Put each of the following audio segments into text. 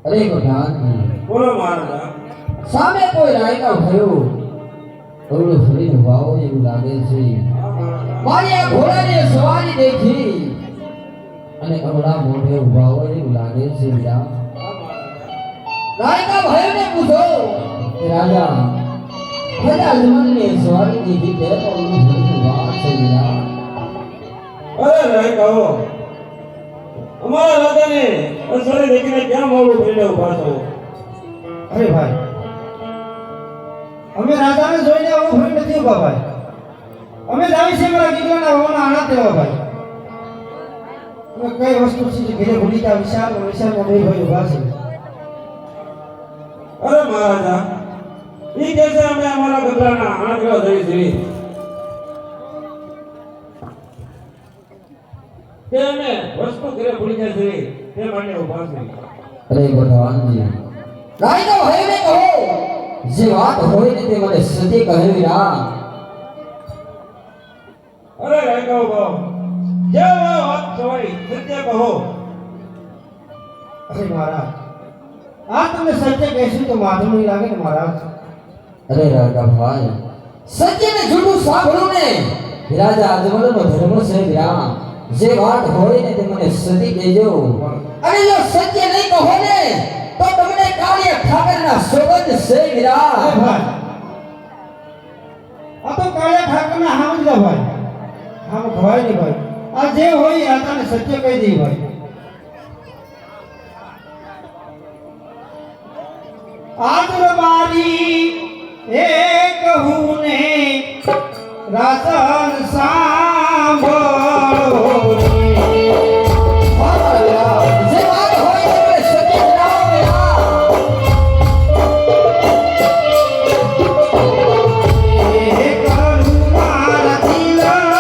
અરે પ્રધાનજી બોલો મહારાજા સામે કોઈ રાયકા ભયો ઓલો ફરીને વાવો એવું લાગે છે મારી આ ઘોડાની સવારી દેખી અને અવળા મોઢે ઉભા હોય એવું લાગે છે રાયકા ભયોને પૂછો કે રાજા ખરા જમનની સવારી દેખી તે ઓલું ફરીને વાવ છે અરે રાયકાઓ અમારા રાજાને અસરે દેખીને ક્યાં મોડું થઈને ઉભા છો? અરે ભાઈ અમે રાજાને જોઈને આવું ફરી નથી ઉભા ભાઈ અમે જાવી છે મારા દીકરાના હોવાના આણા દેવા ભાઈ અમે કઈ વસ્તુ છે ઘરે ભૂલી તા વિશાળ બે ભાઈ ઉભા છે. અરે મહારાજા ઈ કેસે અમે અમારા ગદરાના આણા દેવા જઈ છીએ તે અમે વસ્તુ ઘરે ભૂલી જાય છે તે માટે ઉભા છે. અરે ભગવાનજી રાયકા ભયોને કહો જે વાત હોય ને તે મને સત્ય કહેવી રા. અરે રાયકાઓ કહો જે વાત હોય સત્ય કહો. અરે મહારાજ આ તમે સત્ય કહેશો તો માથું નહીં લાગે ને મહારાજ. અરે રાયકા ભાઈ સત્ય ને જૂઠું સાંભળું ને રાજા અજમલનો ધર્મ છે વિરામ. જે વાત હોય ને તે મને સત્ય કહેજો અને જો સત્ય નહીં કહો ને તો તમને કાળિય ઠાકરના સોગંદ છે વિરા. અરે ભાઈ આ તો કાળિયા ઠાકરના હામ જ ભાઈ હામ ખવાય નહીં ભાઈ. આ જે હોય એ રાજાને સત્ય કહી દે ભાઈ. આજ રબારી એ કહું ને રાસન સાંભળો જે વાત હોય તે મને સત્ય જણાવો વિરા. એ કરુણા દિલડા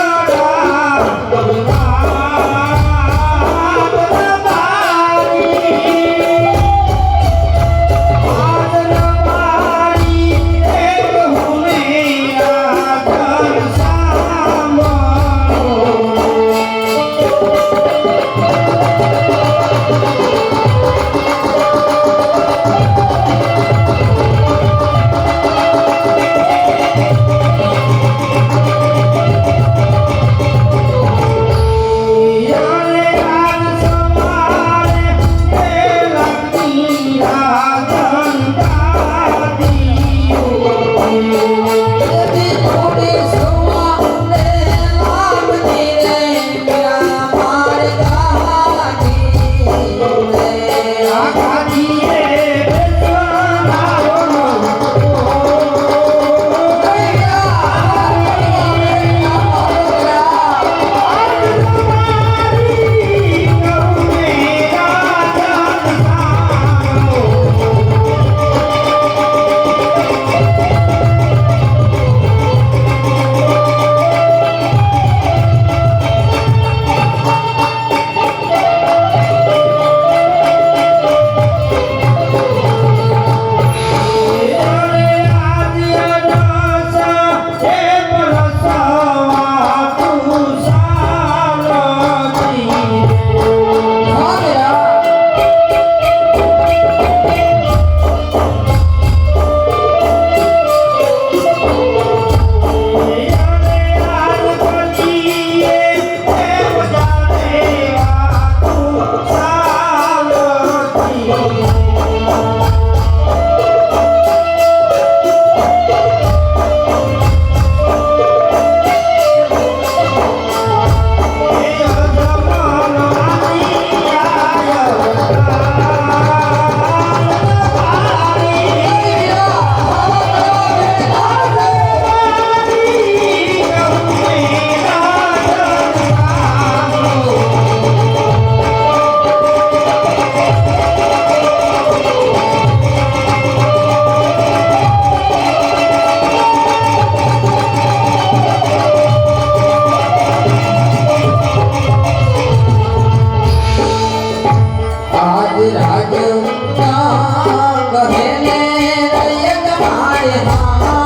રાજ ગહેને રય તમારે હા